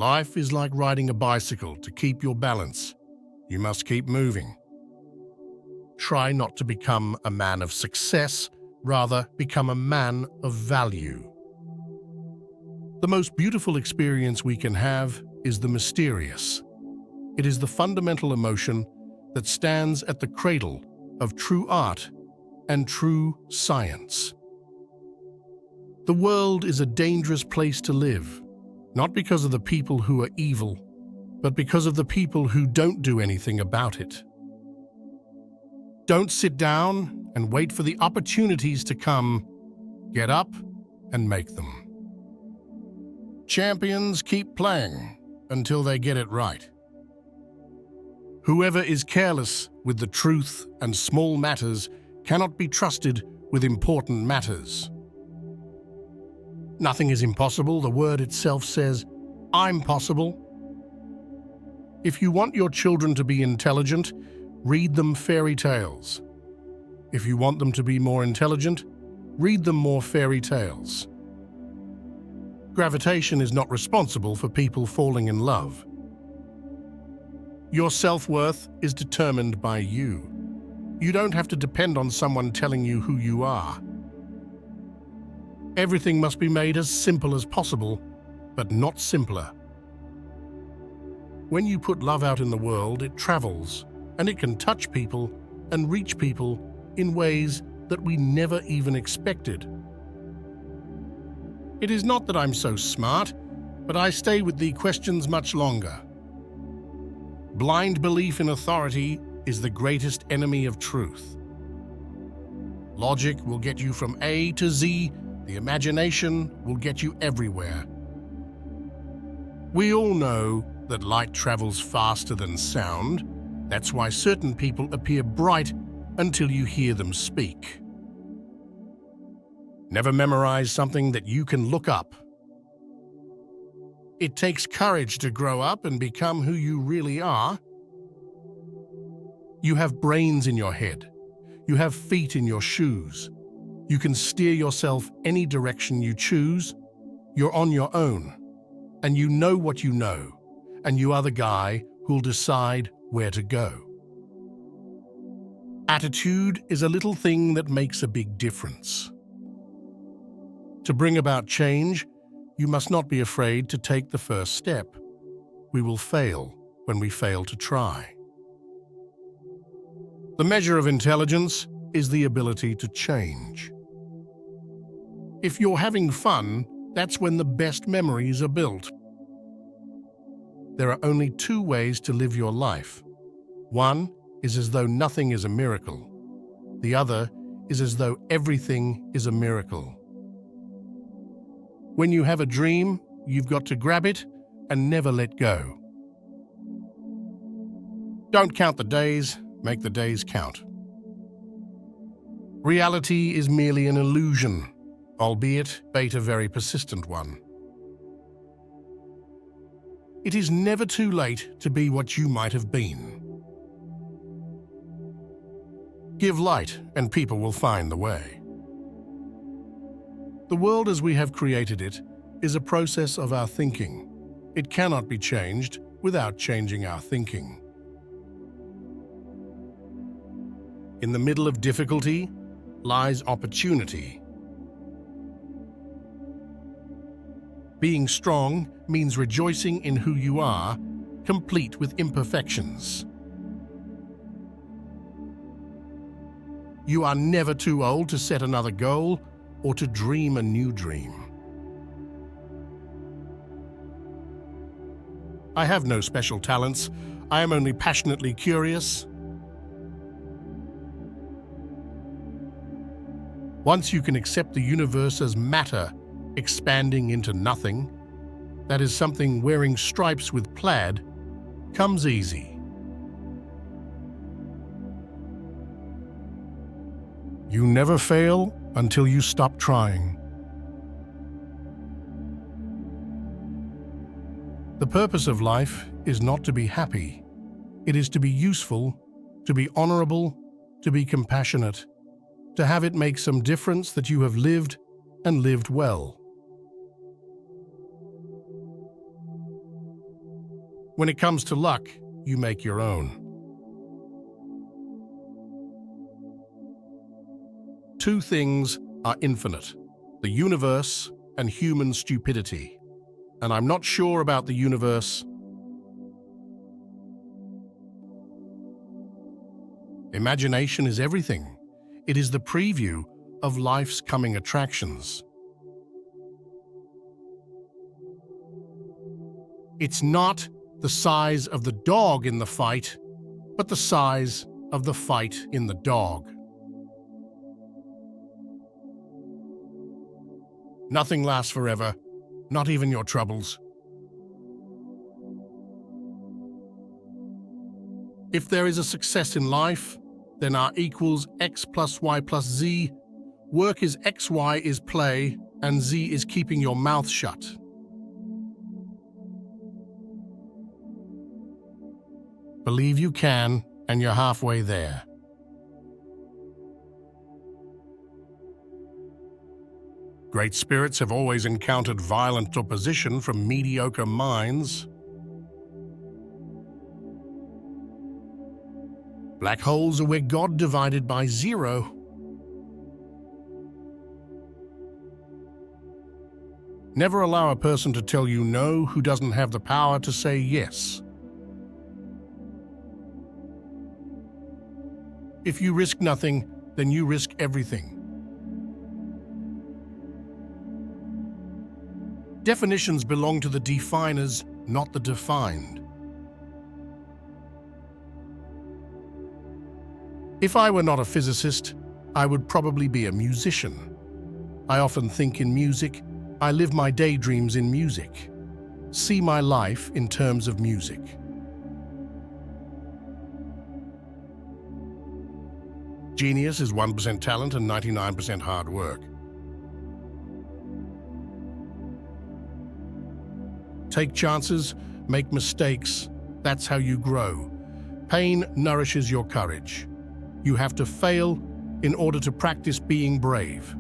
Life is like riding a bicycle. To keep your balance, you must keep moving. Try not to become a man of success, rather become a man of value. The most beautiful experience we can have is the mysterious. It is the fundamental emotion that stands at the cradle of true art and true science. The world is a dangerous place to live, not because of the people who are evil, but because of the people who don't do anything about it. Don't sit down and wait for the opportunities to come. Get up and make them. Champions keep playing until they get it right. Whoever is careless with the truth and small matters cannot be trusted with important matters. Nothing is impossible. The word itself says, "I'm possible." If you want your children to be intelligent, read them fairy tales. If you want them to be more intelligent, read them more fairy tales. Gravitation is not responsible for people falling in love. Your self-worth is determined by you. You don't have to depend on someone telling you who you are. Everything must be made as simple as possible, but not simpler. When you put love out in the world, it travels, and it can touch people and reach people in ways that we never even expected. It is not that I'm so smart, but I stay with the questions much longer. Blind belief in authority is the greatest enemy of truth. Logic will get you from A to Z. The imagination will get you everywhere. We all know that light travels faster than sound. That's why certain people appear bright until you hear them speak. Never memorize something that you can look up. It takes courage to grow up and become who you really are. You have brains in your head. You have feet in your shoes. You can steer yourself any direction you choose. You're on your own, and you know what you know, and you are the guy who'll decide where to go. Attitude is a little thing that makes a big difference. To bring about change, you must not be afraid to take the first step. We will fail when we fail to try. The measure of intelligence is the ability to change. If you're having fun, that's when the best memories are built. There are only two ways to live your life. One is as though nothing is a miracle. The other is as though everything is a miracle. When you have a dream, you've got to grab it and never let go. Don't count the days, make the days count. Reality is merely an illusion, albeit a very persistent one. It is never too late to be what you might have been. Give light and people will find the way. The world as we have created it is a process of our thinking. It cannot be changed without changing our thinking. In the middle of difficulty lies opportunity. Being strong means rejoicing in who you are, complete with imperfections. You are never too old to set another goal or to dream a new dream. I have no special talents. I am only passionately curious. Once you can accept the universe as matter expanding into nothing, that is something wearing stripes with plaid, comes easy. You never fail until you stop trying. The purpose of life is not to be happy. It is to be useful, to be honorable, to be compassionate, to have it make some difference that you have lived and lived well. When it comes to luck, you make your own. Two things are infinite: the universe and human stupidity. And I'm not sure about the universe. Imagination is everything. It is the preview of life's coming attractions. It's not the size of the dog in the fight, but the size of the fight in the dog. Nothing lasts forever, not even your troubles. If there is a success in life, then R equals X plus Y plus Z. Work is X, Y is play, and Z is keeping your mouth shut. Believe you can, and you're halfway there. Great spirits have always encountered violent opposition from mediocre minds. Black holes are where God divided by zero. Never allow a person to tell you no who doesn't have the power to say yes. If you risk nothing, then you risk everything. Definitions belong to the definers, not the defined. If I were not a physicist, I would probably be a musician. I often think in music. I live my daydreams in music. See my life in terms of music. Genius is 1% talent and 99% hard work. Take chances, make mistakes. That's how you grow. Pain nourishes your courage. You have to fail in order to practice being brave.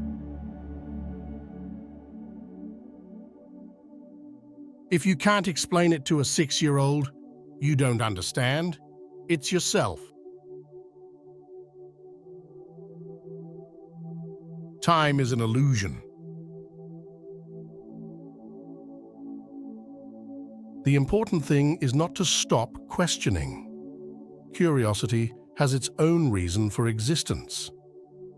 If you can't explain it to a 6-year-old, you don't understand. It's yourself. Time is an illusion. The important thing is not to stop questioning. Curiosity has its own reason for existence.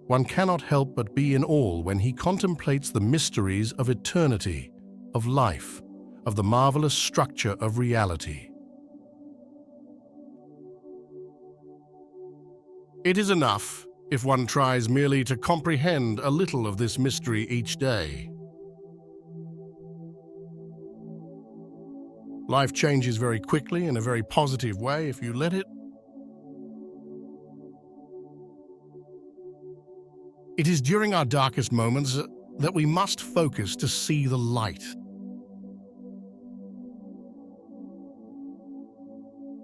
One cannot help but be in awe when he contemplates the mysteries of eternity, of life, of the marvelous structure of reality. It is enough if one tries merely to comprehend a little of this mystery each day. Life changes very quickly in a very positive way if you let it. It is during our darkest moments that we must focus to see the light.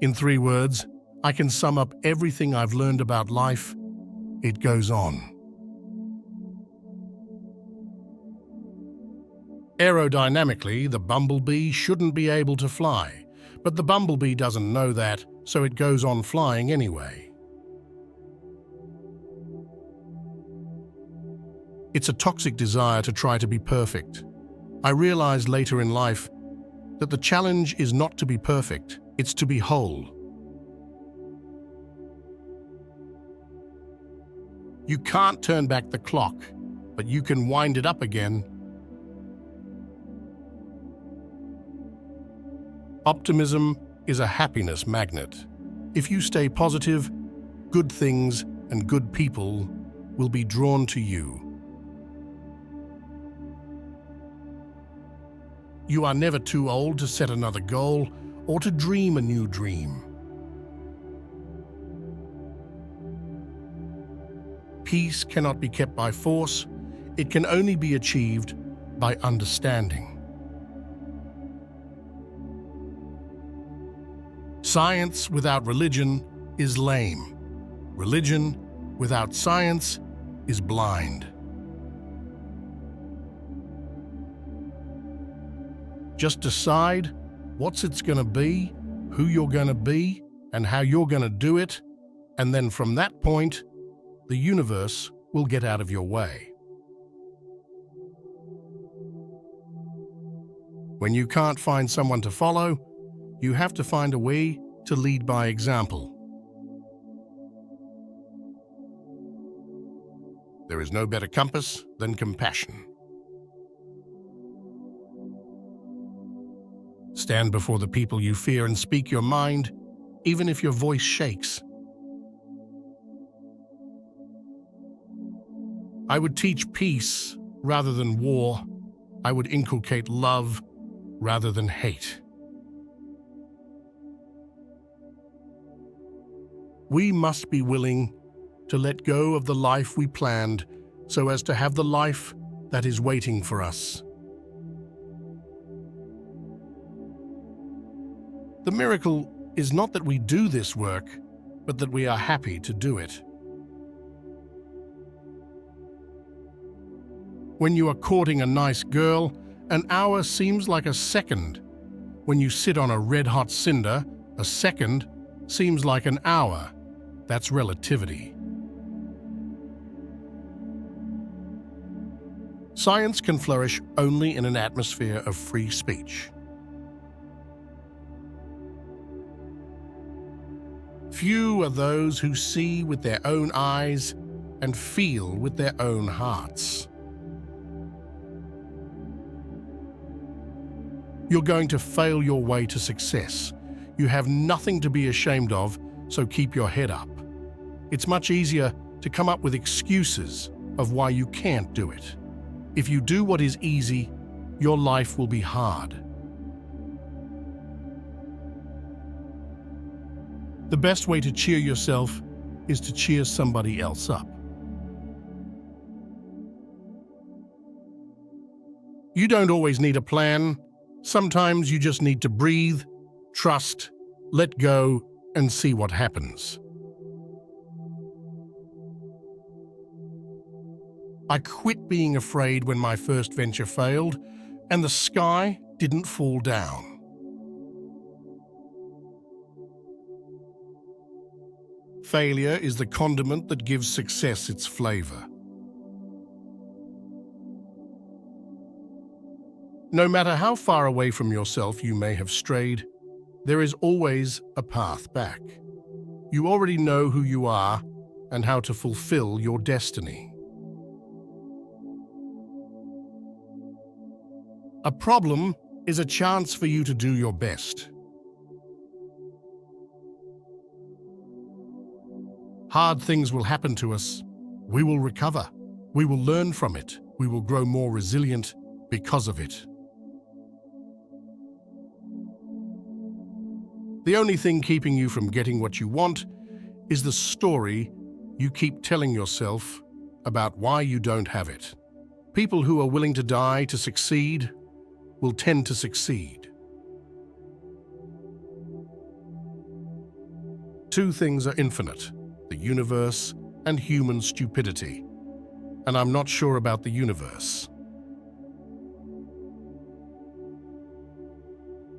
In 3 words, I can sum up everything I've learned about life. It goes on. Aerodynamically, the bumblebee shouldn't be able to fly, but the bumblebee doesn't know that, so it goes on flying anyway. It's a toxic desire to try to be perfect. I realized later in life that the challenge is not to be perfect, it's to be whole. You can't turn back the clock, but you can wind it up again. Optimism is a happiness magnet. If you stay positive, good things and good people will be drawn to you. You are never too old to set another goal or to dream a new dream. Peace cannot be kept by force. It can only be achieved by understanding. Science without religion is lame. Religion without science is blind. Just decide what's it's going to be who you're going to be and how you're going to do it, and then from that point, the universe will get out of your way. When you can't find someone to follow, you have to find a way to lead by example. There is no better compass than compassion. Stand before the people you fear and speak your mind, even if your voice shakes. I would teach peace rather than war. I would inculcate love rather than hate. We must be willing to let go of the life we planned so as to have the life that is waiting for us. The miracle is not that we do this work, but that we are happy to do it. When you are courting a nice girl, an hour seems like a second. When you sit on a red-hot cinder, a second seems like an hour. That's relativity. Science can flourish only in an atmosphere of free speech. Few are those who see with their own eyes and feel with their own hearts. You're going to fail your way to success. You have nothing to be ashamed of, so keep your head up. It's much easier to come up with excuses of why you can't do it. If you do what is easy, your life will be hard. The best way to cheer yourself is to cheer somebody else up. You don't always need a plan. Sometimes you just need to breathe, trust, let go, and see what happens. I quit being afraid when my first venture failed, and the sky didn't fall down. Failure is the condiment that gives success its flavor. No matter how far away from yourself you may have strayed, there is always a path back. You already know who you are and how to fulfill your destiny. A problem is a chance for you to do your best. Hard things will happen to us. We will recover. We will learn from it. We will grow more resilient because of it. The only thing keeping you from getting what you want is the story you keep telling yourself about why you don't have it. People who are willing to die to succeed will tend to succeed. Two things are infinite: the universe and human stupidity. And I'm not sure about the universe.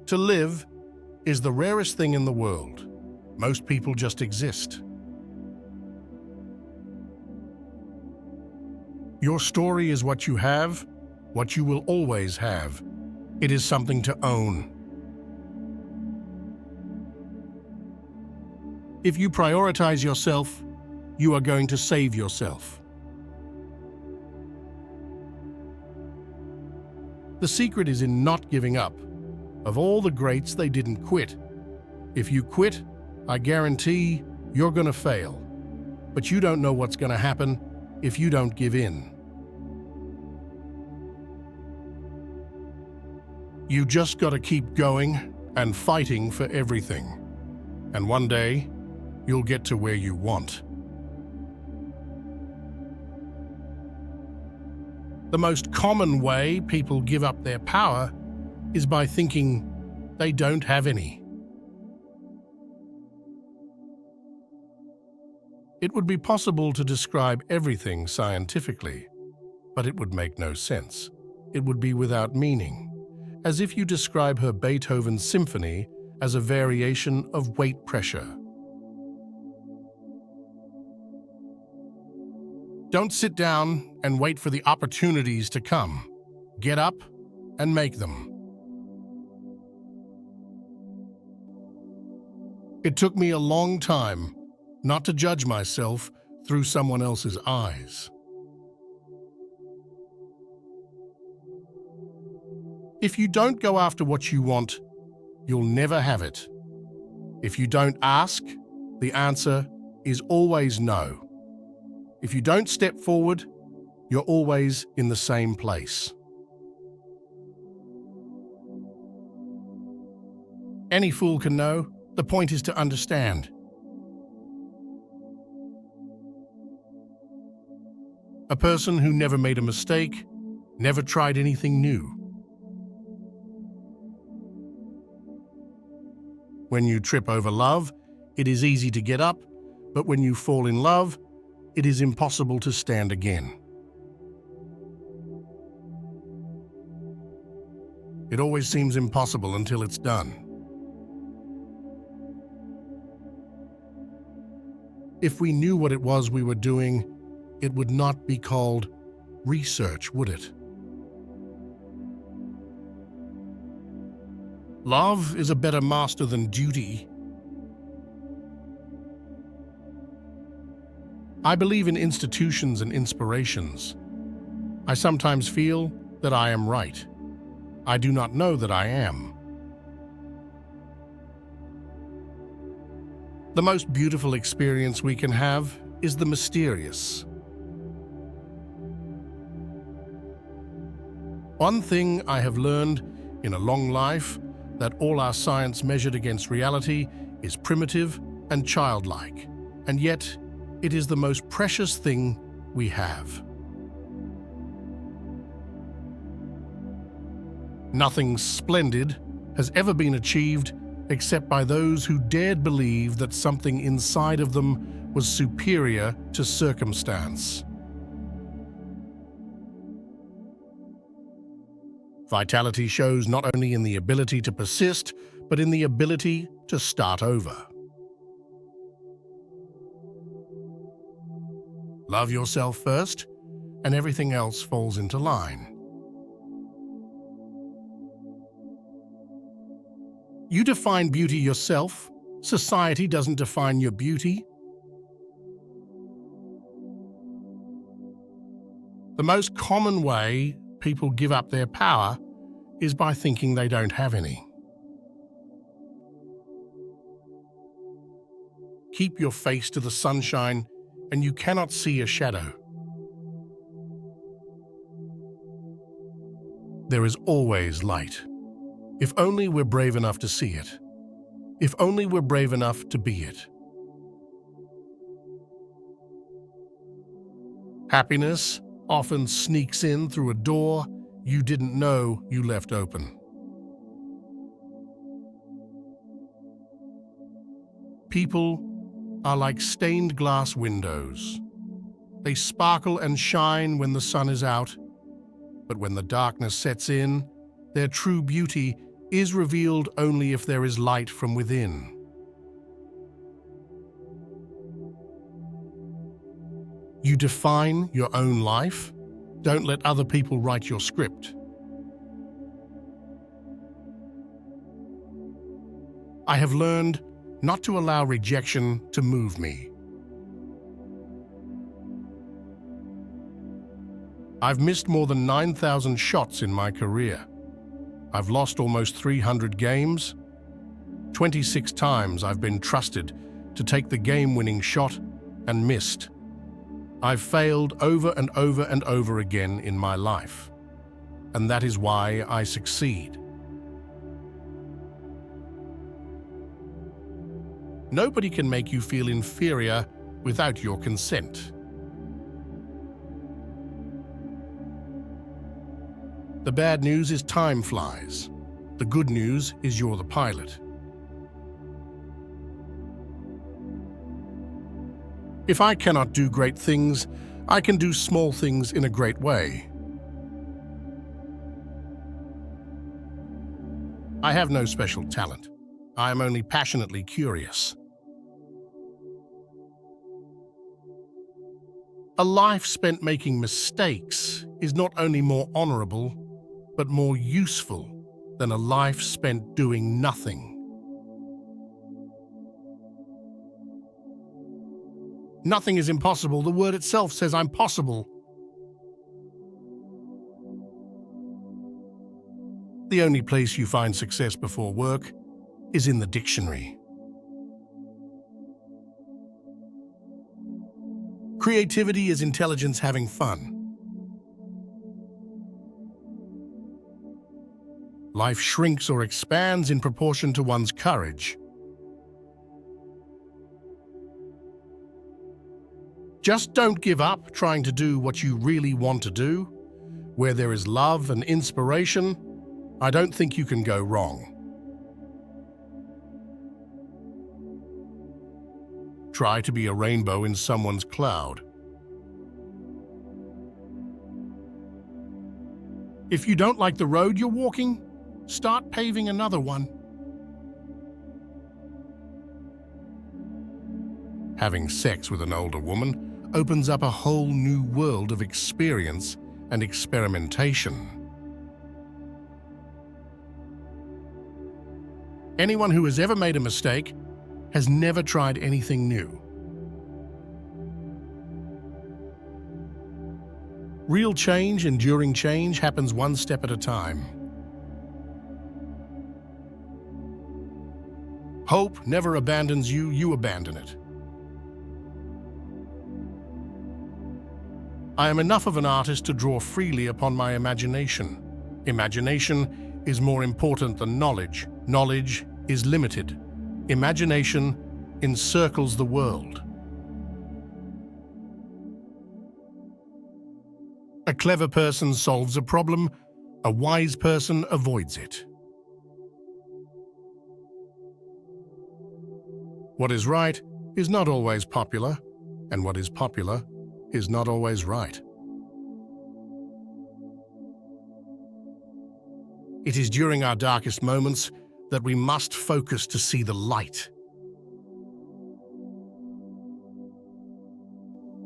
To live is the rarest thing in the world. Most people just exist. Your story is what you have, what you will always have. It is something to own. If you prioritize yourself, you are going to save yourself. The secret is in not giving up. Of all the greats, they didn't quit. If you quit, I guarantee you're going to fail. But you don't know what's going to happen if you don't give in. You just got to keep going and fighting for everything. And one day, you'll get to where you want. The most common way people give up their power is by thinking they don't have any. It would be possible to describe everything scientifically, but it would make no sense. It would be without meaning, as if you describe her Beethoven symphony as a variation of weight pressure. Don't sit down and wait for the opportunities to come. Get up and make them. It took me a long time not to judge myself through someone else's eyes. If you don't go after what you want, you'll never have it. If you don't ask, the answer is always no. If you don't step forward, you're always in the same place. Any fool can know. The point is to understand. A person who never made a mistake, never tried anything new. When you trip over love, it is easy to get up, but when you fall in love, it is impossible to stand again. It always seems impossible until it's done. If we knew what it was we were doing, it would not be called research, would it? Love is a better master than duty. I believe in institutions and inspirations. I sometimes feel that I am right. I do not know that I am. The most beautiful experience we can have is the mysterious. One thing I have learned in a long life, that all our science measured against reality is primitive and childlike, and yet it is the most precious thing we have. Nothing splendid has ever been achieved except by those who dared believe that something inside of them was superior to circumstance. Vitality shows not only in the ability to persist, but in the ability to start over. Love yourself first, and everything else falls into line. You define beauty yourself. Society doesn't define your beauty. The most common way people give up their power is by thinking they don't have any. Keep your face to the sunshine, and you cannot see a shadow. There is always light. If only we're brave enough to see it. If only we're brave enough to be it. Happiness often sneaks in through a door you didn't know you left open. People are like stained glass windows. They sparkle and shine when the sun is out, but when the darkness sets in, their true beauty is revealed only if there is light from within. You define your own life. Don't let other people write your script. I have learned not to allow rejection to move me. I've missed more than 9,000 shots in my career. I've lost almost 300 games. 26 times I've been trusted to take the game-winning shot and missed. I've failed over and over and over again in my life, and that is why I succeed. Nobody can make you feel inferior without your consent. The bad news is time flies. The good news is you're the pilot. If I cannot do great things, I can do small things in a great way. I have no special talent. I am only passionately curious. A life spent making mistakes is not only more honorable, but more useful than a life spent doing nothing. Nothing is impossible. The word itself says I'm possible. The only place you find success before work is in the dictionary. Creativity is intelligence having fun. Life shrinks or expands in proportion to one's courage. Just don't give up trying to do what you really want to do. Where there is love and inspiration, I don't think you can go wrong. Try to be a rainbow in someone's cloud. If you don't like the road you're walking, start paving another one. Having sex with an older woman opens up a whole new world of experience and experimentation. Anyone who has ever made a mistake has never tried anything new. Real change, enduring change, happens one step at a time. Hope never abandons you, you abandon it. I am enough of an artist to draw freely upon my imagination. Imagination is more important than knowledge. Knowledge is limited. Imagination encircles the world. A clever person solves a problem, a wise person avoids it. What is right is not always popular, and what is popular is not always right. It is during our darkest moments that we must focus to see the light.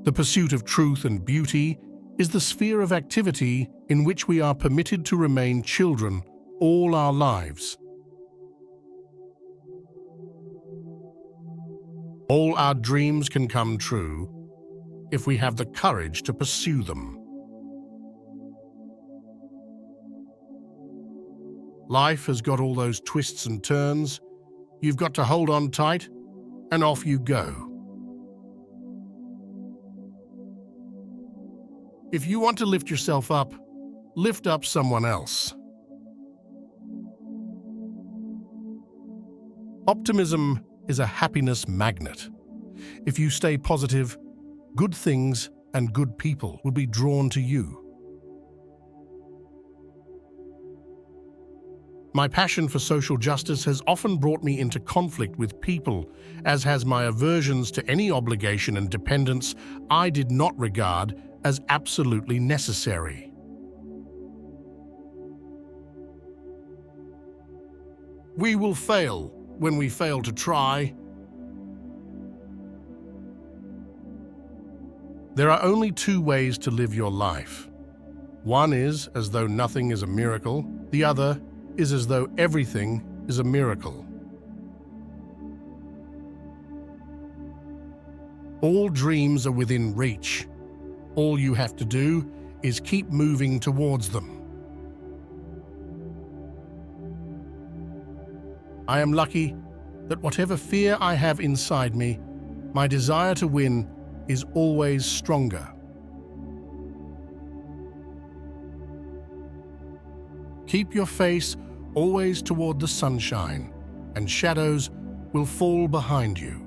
The pursuit of truth and beauty is the sphere of activity in which we are permitted to remain children all our lives. All our dreams can come true if we have the courage to pursue them. Life has got all those twists and turns. You've got to hold on tight, and off you go. If you want to lift yourself up, lift up someone else. Optimism is a happiness magnet. If you stay positive, good things and good people will be drawn to you. My passion for social justice has often brought me into conflict with people, as has my aversions to any obligation and dependence I did not regard as absolutely necessary. We will fail when we fail to try. There are only two ways to live your life. One is as though nothing is a miracle. The other is as though everything is a miracle. All dreams are within reach. All you have to do is keep moving towards them. I am lucky that whatever fear I have inside me, my desire to win is always stronger. Keep your face always toward the sunshine, and shadows will fall behind you.